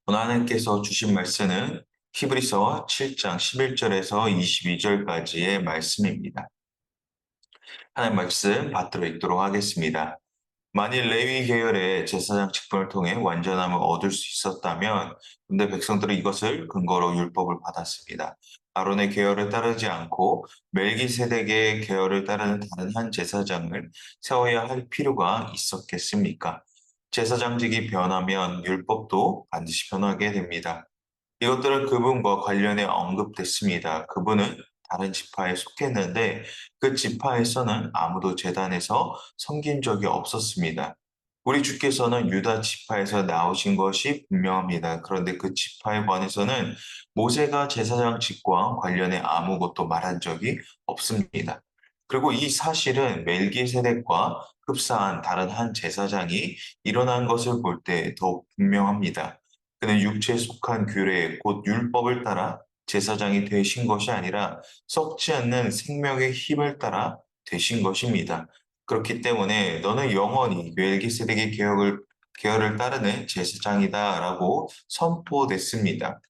오늘 하나님께서 주신 말씀은 히브리서 7장 11절에서 22절까지의 말씀입니다. 하나님 말씀 받들어 읽도록 하겠습니다. 만일 레위 계열의 제사장 직분을 통해 완전함을 얻을 수 있었다면 근데 백성들은 이것을 근거로 율법을 받았습니다. 아론의 계열을 따르지 않고 멜기세덱의 계열을 따르는 다른 한 제사장을 세워야 할 필요가 있었겠습니까? 제사장직이 변하면 율법도 반드시 변하게 됩니다. 이것들은 그분과 관련해 언급됐습니다. 그분은 다른 지파에 속했는데 그 지파에서는 아무도 제단에서 섬긴 적이 없었습니다. 우리 주께서는 유다 지파에서 나오신 것이 분명합니다. 그런데 그 지파에 관해서는 모세가 제사장 직과 관련해 아무것도 말한 적이 없습니다. 그리고 이 사실은 멜기세덱과 흡사한 다른 한 제사장이 일어난 것을 볼 때 더욱 분명합니다. 그는 육체에 속한 규례, 곧 율법을 따라 제사장이 되신 것이 아니라 썩지 않는 생명의 힘을 따라 되신 것입니다. 그렇기 때문에 너는 영원히 멜기세덱의 계열을 따르는 제사장이다라고 선포됐습니다.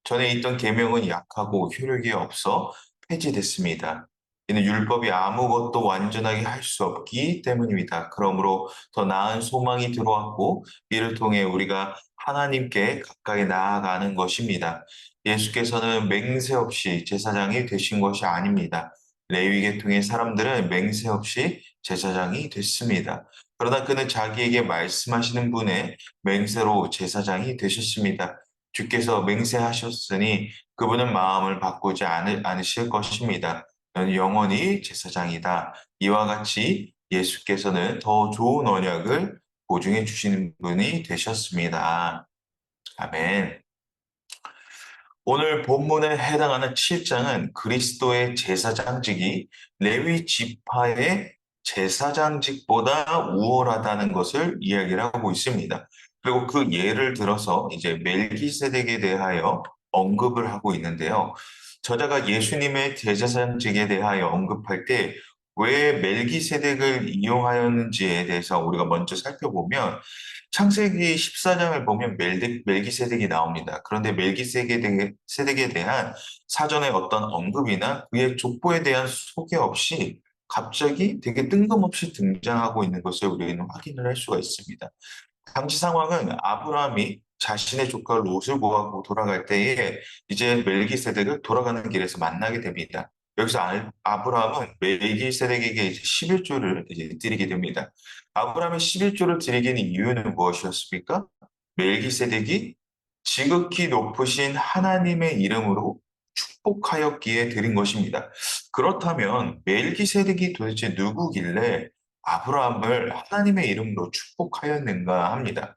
전에 있던 계명은 약하고 효력이 없어 폐지됐습니다. 이는 율법이 아무것도 완전하게 할 수 없기 때문입니다. 그러므로 더 나은 소망이 들어왔고 이를 통해 우리가 하나님께 가까이 나아가는 것입니다. 예수께서는 맹세 없이 제사장이 되신 것이 아닙니다. 레위 계통의 사람들은 맹세 없이 제사장이 됐습니다. 그러나 그는 자기에게 말씀하시는 분의 맹세로 제사장이 되셨습니다. 주께서 맹세하셨으니 그분은 마음을 바꾸지 않으실 것입니다. 너는 영원히 제사장이다. 이와 같이 예수께서는 더 좋은 언약을 보증해 주시는 분이 되셨습니다. 아멘. 오늘 본문에 해당하는 7장은 그리스도의 제사장직이 레위 지파의 제사장직보다 우월하다는 것을 이야기를 하고 있습니다. 그리고 그 예를 들어서 이제 멜기세덱에 대하여 언급을 하고 있는데요. 저자가 예수님의 제사장직에 대하여 언급할 때 왜 멜기세덱을 이용하였는지에 대해서 우리가 먼저 살펴보면 창세기 14장을 보면 멜기세덱이 나옵니다. 그런데 멜기세덱에 대한 사전에 어떤 언급이나 그의 족보에 대한 소개 없이 갑자기 되게 뜬금없이 등장하고 있는 것을 우리는 확인을 할 수가 있습니다. 당시 상황은 아브라함이 자신의 조카 롯을 구하고 돌아갈 때에 이제 멜기세덱을 돌아가는 길에서 만나게 됩니다. 여기서 아브라함은 멜기세덱에게 이제 11조를 이제 드리게 됩니다. 아브라함이 11조를 드리기는 이유는 무엇이었습니까? 멜기세덱이 지극히 높으신 하나님의 이름으로 축복하였기에 드린 것입니다. 그렇다면 멜기세덱이 도대체 누구길래 아브라함을 하나님의 이름으로 축복하였는가 합니다.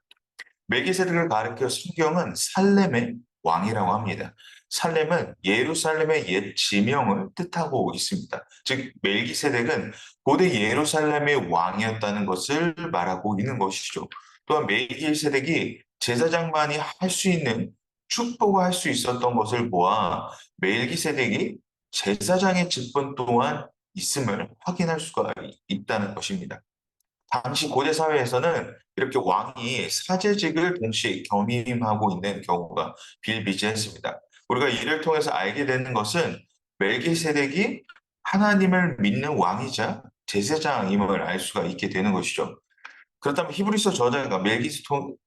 멜기세덱을 가리켜 성경은 살렘의 왕이라고 합니다. 살렘은 예루살렘의 옛 지명을 뜻하고 있습니다. 즉 멜기세덱은 고대 예루살렘의 왕이었다는 것을 말하고 있는 것이죠. 또한 멜기세덱이 제사장만이 할 수 있는 축복을 할 수 있었던 것을 보아 멜기세덱이 제사장의 직분 또한 있음을 확인할 수가 있다는 것입니다. 당시 고대 사회에서는 이렇게 왕이 사제직을 동시에 겸임하고 있는 경우가 비일비재했습니다. 우리가 이를 통해서 알게 되는 것은 멜기세덱이 하나님을 믿는 왕이자 제사장임을 알 수가 있게 되는 것이죠. 그렇다면 히브리서 저자가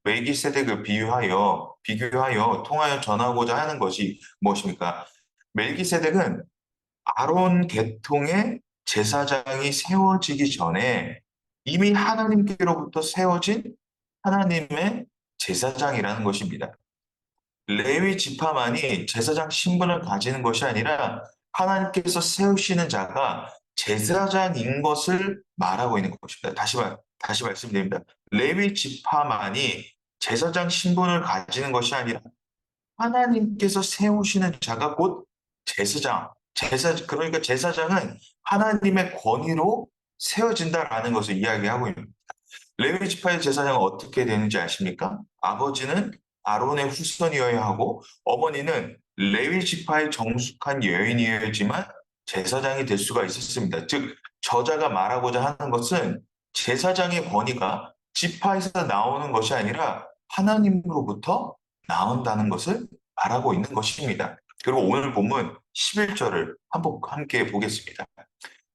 멜기세덱을 비교하여 통하여 전하고자 하는 것이 무엇입니까? 멜기세덱은 아론 계통의 제사장이 세워지기 전에 이미 하나님께로부터 세워진 하나님의 제사장이라는 것입니다. 레위 지파만이 제사장 신분을 가지는 것이 아니라 하나님께서 세우시는 자가 제사장인 것을 말하고 있는 것입니다. 다시 말씀드립니다. 레위 지파만이 제사장 신분을 가지는 것이 아니라 하나님께서 세우시는 자가 곧 그러니까 제사장은 하나님의 권위로 세워진다라는 것을 이야기하고 있습니다. 레위 지파의 제사장은 어떻게 되는지 아십니까? 아버지는 아론의 후손이어야 하고 어머니는 레위 지파의 정숙한 여인이어야지만 제사장이 될 수가 있었습니다. 즉 저자가 말하고자 하는 것은 제사장의 권위가 지파에서 나오는 것이 아니라 하나님으로부터 나온다는 것을 말하고 있는 것입니다. 그리고 오늘 본문 11절을 한번 함께 보겠습니다.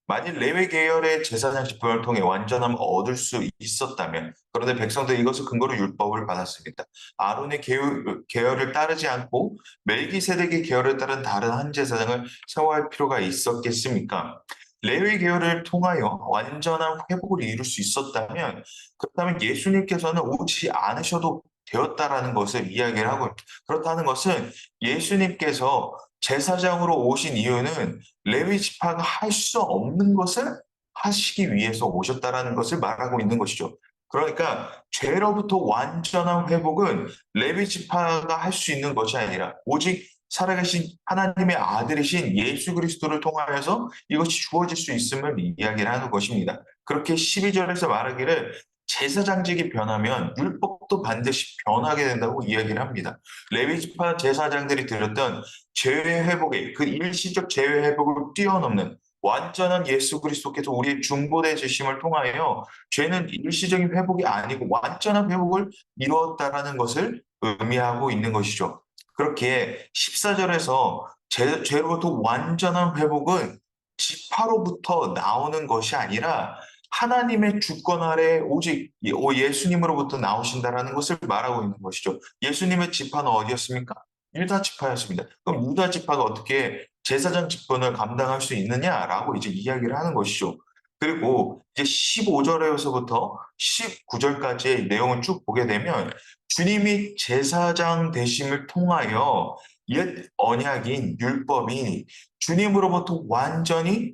만일 레위 계열의 제사장 집권을 통해 완전함을 얻을 수 있었다면, 그런데 백성들이 이것을 근거로 율법을 받았습니다. 아론의 계열을 따르지 않고 멜기세덱의 계열을 따른 다른 한 제사장을 세워야 할 필요가 있었겠습니까? 레위 계열을 통하여 완전한 회복을 이룰 수 있었다면, 그렇다면 예수님께서는 오지 않으셔도 되었다라는 것을 이야기를 하고, 그렇다는 것은 예수님께서 제사장으로 오신 이유는 레위 지파가 할 수 없는 것을 하시기 위해서 오셨다라는 것을 말하고 있는 것이죠. 그러니까 죄로부터 완전한 회복은 레위 지파가 할 수 있는 것이 아니라 오직 살아계신 하나님의 아들이신 예수 그리스도를 통하여서 이것이 주어질 수 있음을 이야기를 하는 것입니다. 그렇게 12절에서 말하기를 제사장직이 변하면 율법도 반드시 변하게 된다고 이야기를 합니다. 레위 지파 제사장들이 드렸던 죄의 회복에 그 일시적 죄의 회복을 뛰어넘는 완전한 예수 그리스도께서 우리의 중보대 주심을 통하여 죄는 일시적인 회복이 아니고 완전한 회복을 이루었다라는 것을 의미하고 있는 것이죠. 그렇게 14절에서 죄로부터 완전한 회복은 지파로부터 나오는 것이 아니라 하나님의 주권 아래 오직 예수님으로부터 나오신다라는 것을 말하고 있는 것이죠. 예수님의 지파는 어디였습니까? 유다 지파였습니다. 그럼 유다 지파가 어떻게 제사장 직분을 감당할 수 있느냐라고 이제 이야기를 하는 것이죠. 그리고 이제 15절에서부터 19절까지의 내용을 쭉 보게 되면 주님이 제사장 되심을 통하여 옛 언약인 율법이 주님으로부터 완전히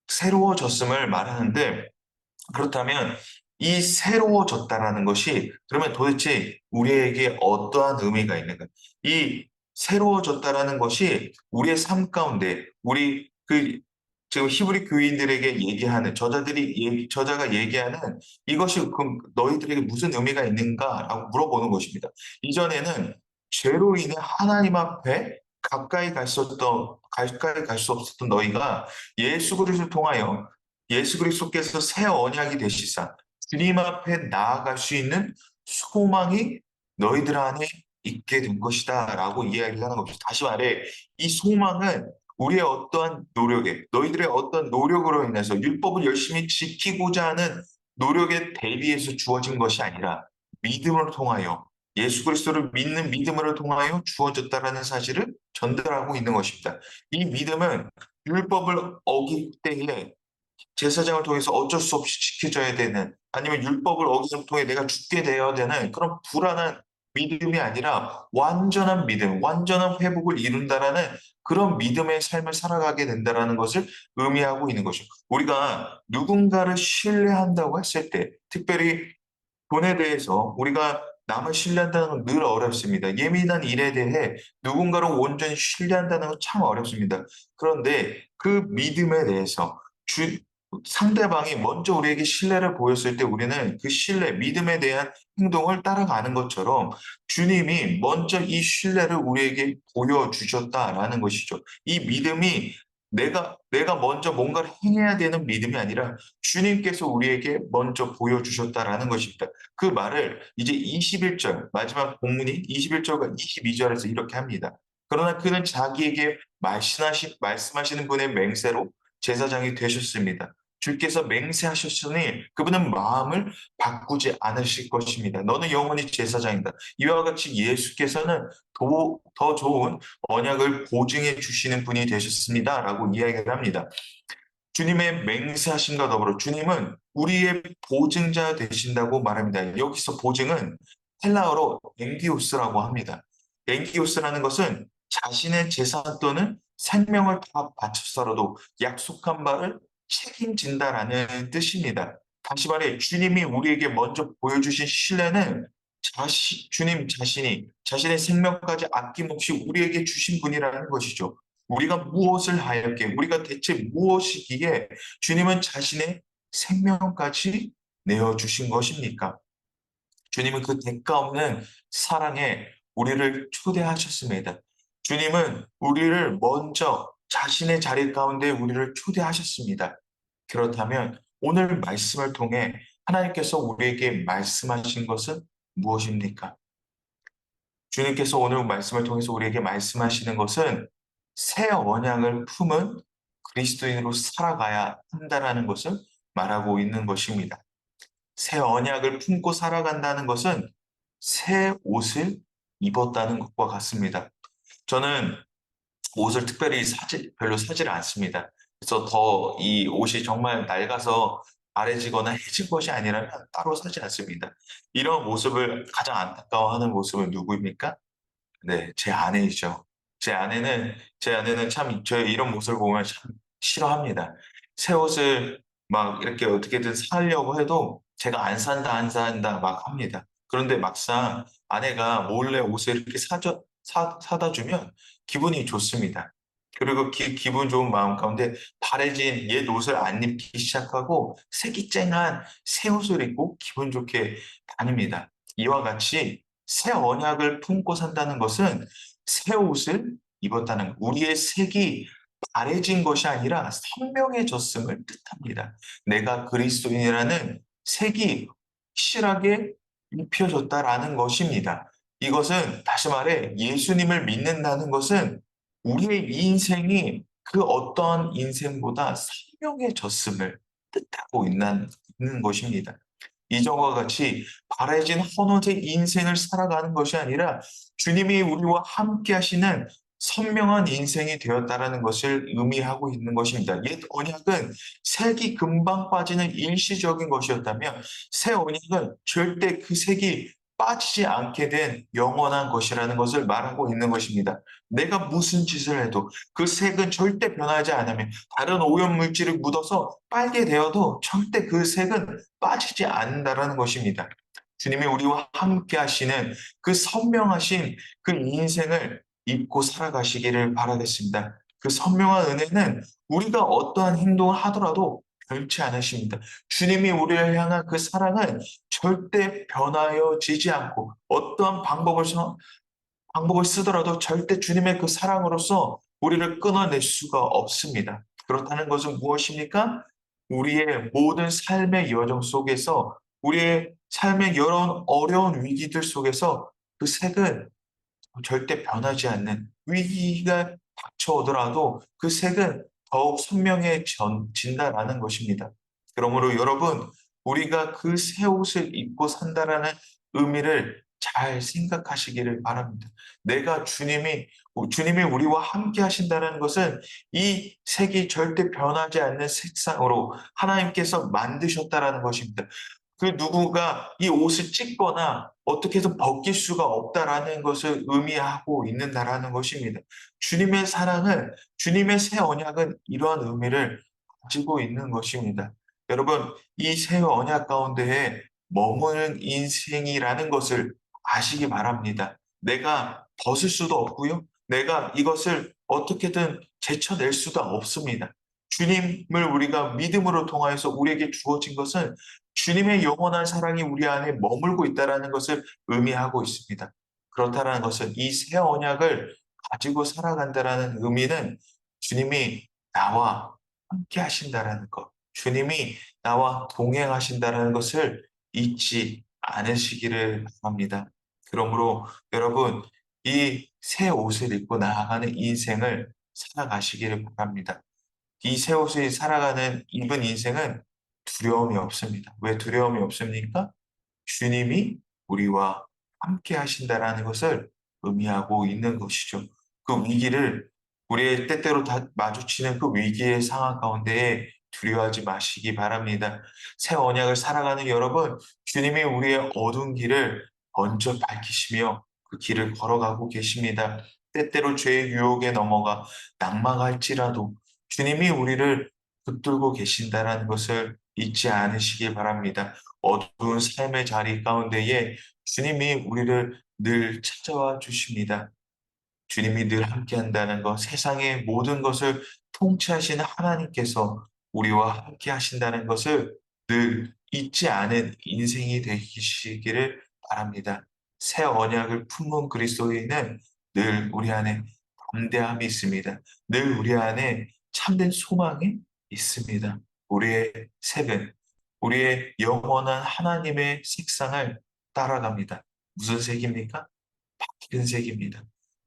새로워졌음을 말하는데, 그렇다면 이 새로워졌다라는 것이 그러면 도대체 우리에게 어떠한 의미가 있는가? 이 새로워졌다라는 것이 우리의 삶 가운데 우리 그 지금 히브리 교인들에게 얘기하는 저자가 얘기하는 이것이 그럼 너희들에게 무슨 의미가 있는가라고 물어보는 것입니다. 이전에는 죄로 인해 하나님 앞에 가까이 갈 수 없었던 너희가 예수 그리스도를 통하여 예수 그리스도께서 새 언약이 되시사 주님 앞에 나아갈 수 있는 소망이 너희들 안에 있게 된 것이다라고 이야기하는 것입니다. 다시 말해 이 소망은 우리의 어떠한 노력에 너희들의 어떤 노력으로 인해서 율법을 열심히 지키고자 하는 노력에 대비해서 주어진 것이 아니라 믿음을 통하여 예수 그리스도를 믿는 믿음을 통하여 주어졌다라는 사실을 전달하고 있는 것입니다. 이 믿음은 율법을 어길 때에 제사장을 통해서 어쩔 수 없이 지켜져야 되는 아니면 율법을 어기는 통해 내가 죽게 되어야 되는 그런 불안한 믿음이 아니라 완전한 믿음, 완전한 회복을 이룬다라는 그런 믿음의 삶을 살아가게 된다라는 것을 의미하고 있는 것이죠. 우리가 누군가를 신뢰한다고 했을 때, 특별히 돈에 대해서 우리가 남을 신뢰한다는 건 늘 어렵습니다. 예민한 일에 대해 누군가를 온전히 신뢰한다는 건 참 어렵습니다. 그런데 그 믿음에 대해서 상대방이 먼저 우리에게 신뢰를 보였을 때 우리는 그 신뢰, 믿음에 대한 행동을 따라가는 것처럼 주님이 먼저 이 신뢰를 우리에게 보여주셨다라는 것이죠. 이 믿음이 내가 먼저 뭔가를 행해야 되는 믿음이 아니라 주님께서 우리에게 먼저 보여주셨다라는 것입니다. 그 말을 이제 21절, 마지막 본문이 21절과 22절에서 이렇게 합니다. 그러나 그는 자기에게 말씀하시는 분의 맹세로 제사장이 되셨습니다. 주께서 맹세하셨으니 그분은 마음을 바꾸지 않으실 것입니다. 너는 영원히 제사장이다. 이와 같이 예수께서는 더 좋은 언약을 보증해 주시는 분이 되셨습니다. 라고 이야기를 합니다. 주님의 맹세하심과 더불어 주님은 우리의 보증자 되신다고 말합니다. 여기서 보증은 헬라어로 엔기오스라고 합니다. 엔기오스라는 것은 자신의 재산 또는 생명을 다 바쳐서라도 약속한 바를 책임진다라는 뜻입니다. 다시 말해 주님이 우리에게 먼저 보여주신 신뢰는 주님 자신이 자신의 생명까지 아낌없이 우리에게 주신 분이라는 것이죠. 우리가 무엇을 하였기에, 우리가 대체 무엇이기에 주님은 자신의 생명까지 내어주신 것입니까? 주님은 그 대가 없는 사랑에 우리를 초대하셨습니다. 주님은 우리를 먼저 자신의 자리 가운데 우리를 초대하셨습니다. 그렇다면 오늘 말씀을 통해 하나님께서 우리에게 말씀하신 것은 무엇입니까? 주님께서 오늘 말씀을 통해서 우리에게 말씀하시는 것은 새 언약을 품은 그리스도인으로 살아가야 한다라는 것을 말하고 있는 것입니다. 새 언약을 품고 살아간다는 것은 새 옷을 입었다는 것과 같습니다. 저는 옷을 특별히 별로 사지를 않습니다. 그래서 더 이 옷이 정말 낡아서 바래지거나 해진 것이 아니라면 따로 사지 않습니다. 이런 모습을 가장 안타까워하는 모습은 누구입니까? 네, 제 아내는 참 저의 이런 모습을 보면 참 싫어합니다. 새 옷을 막 이렇게 어떻게든 사려고 해도 제가 안 산다 막 합니다. 그런데 막상 아내가 몰래 옷을 이렇게 사다 주면 기분이 좋습니다. 그리고 기분 좋은 마음 가운데 바래진 옛 옷을 안 입기 시작하고 색이 쨍한 새 옷을 입고 기분 좋게 다닙니다. 이와 같이 새 언약을 품고 산다는 것은 새 옷을 입었다는 우리의 색이 바래진 것이 아니라 선명해졌음을 뜻합니다. 내가 그리스도인이라는 색이 확실하게 입혀졌다라는 것입니다. 이것은 다시 말해 예수님을 믿는다는 것은 우리의 인생이 그 어떤 인생보다 선명해졌음을 뜻하고 있는 것입니다. 이전과 같이 바래진 헌옷의 인생을 살아가는 것이 아니라 주님이 우리와 함께 하시는 선명한 인생이 되었다라는 것을 의미하고 있는 것입니다. 옛 언약은 색이 금방 빠지는 일시적인 것이었다면 새 언약은 절대 그 색이 빠지지 않게 된 영원한 것이라는 것을 말하고 있는 것입니다. 내가 무슨 짓을 해도 그 색은 절대 변하지 않으며 다른 오염 물질을 묻어서 빨게 되어도 절대 그 색은 빠지지 않는다라는 것입니다. 주님이 우리와 함께 하시는 그 선명하신 그 인생을 입고 살아가시기를 바라겠습니다. 그 선명한 은혜는 우리가 어떠한 행동을 하더라도 변치 않으십니다. 주님이 우리를 향한 그 사랑은 절대 변하여지지 않고 어떠한 방법을 쓰더라도 절대 주님의 그 사랑으로서 우리를 끊어낼 수가 없습니다. 그렇다는 것은 무엇입니까? 우리의 모든 삶의 여정 속에서 우리의 삶의 여러 어려운 위기들 속에서 그 색은 절대 변하지 않는 위기가 닥쳐오더라도 그 색은 더욱 선명해진다라는 것입니다. 그러므로 여러분, 우리가 그 새 옷을 입고 산다라는 의미를 잘 생각하시기를 바랍니다. 주님이 우리와 함께 하신다는 것은 이 색이 절대 변하지 않는 색상으로 하나님께서 만드셨다라는 것입니다. 그 누구가 이 옷을 찢거나 어떻게 해서 벗길 수가 없다라는 것을 의미하고 있는다라는 것입니다. 주님의 사랑은, 주님의 새 언약은 이러한 의미를 가지고 있는 것입니다. 여러분, 이 새 언약 가운데에 머무는 인생이라는 것을 아시기 바랍니다. 내가 벗을 수도 없고요. 내가 이것을 어떻게든 제쳐낼 수가 없습니다. 주님을 우리가 믿음으로 통하여서 우리에게 주어진 것은 주님의 영원한 사랑이 우리 안에 머물고 있다는 것을 의미하고 있습니다. 그렇다는 것은 이 새 언약을 가지고 살아간다는 의미는 주님이 나와 함께 하신다는 것, 주님이 나와 동행하신다는 것을 잊지 않으시기를 바랍니다. 그러므로 여러분, 이 새 옷을 입고 나아가는 인생을 살아가시기를 바랍니다. 이 새 옷을 입은 인생은 두려움이 없습니다. 왜 두려움이 없습니까? 주님이 우리와 함께 하신다라는 것을 의미하고 있는 것이죠. 그 위기를 우리의 때때로 마주치는 그 위기의 상황 가운데에 두려워하지 마시기 바랍니다. 새 언약을 살아가는 여러분, 주님이 우리의 어두운 길을 먼저 밝히시며 그 길을 걸어가고 계십니다. 때때로 죄의 유혹에 넘어가 낙망할지라도 주님이 우리를 붙들고 계신다라는 것을 잊지 않으시기 바랍니다. 어두운 삶의 자리 가운데에 주님이 우리를 늘 찾아와 주십니다. 주님이 늘 함께 한다는 것, 세상의 모든 것을 통치하시는 하나님께서 우리와 함께 하신다는 것을 늘 잊지 않은 인생이 되시기를 바랍니다. 새 언약을 품은 그리스도인은 늘 우리 안에 담대함이 있습니다. 늘 우리 안에 참된 소망이 있습니다. 우리의 색은 우리의 영원한 하나님의 색상을 따라갑니다. 무슨 색입니까? 밝은 색입니다.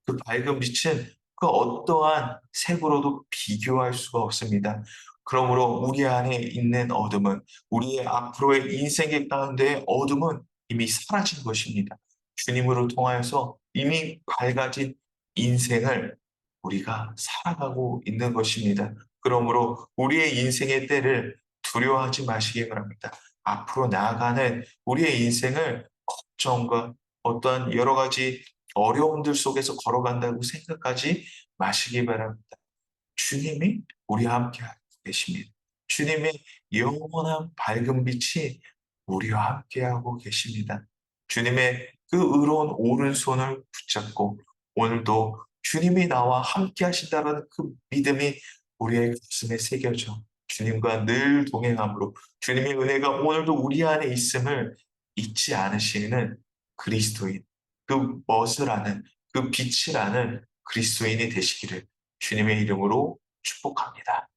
그 밝은 빛은 그 어떠한 색으로도 비교할 수가 없습니다. 그러므로 우리 안에 있는 어둠은, 우리의 앞으로의 인생의 가운데 어둠은 이미 사라진 것입니다. 주님으로 통하여서 이미 밝아진 인생을 우리가 살아가고 있는 것입니다. 그러므로 우리의 인생의 때를 두려워하지 마시기 바랍니다. 앞으로 나아가는 우리의 인생을 걱정과 어떠한 여러 가지 어려움들 속에서 걸어간다고 생각하지 마시기 바랍니다. 주님이 우리와 함께 하고 계십니다. 주님의 영원한 밝은 빛이 우리와 함께하고 계십니다. 주님의 그 의로운 오른손을 붙잡고 오늘도 주님이 나와 함께 하신다는 그 믿음이 우리의 가슴에 새겨져 주님과 늘 동행함으로 주님의 은혜가 오늘도 우리 안에 있음을 잊지 않으시는 그리스도인, 그 멋을 아는, 그 빛을 아는 그리스도인이 되시기를 주님의 이름으로 축복합니다.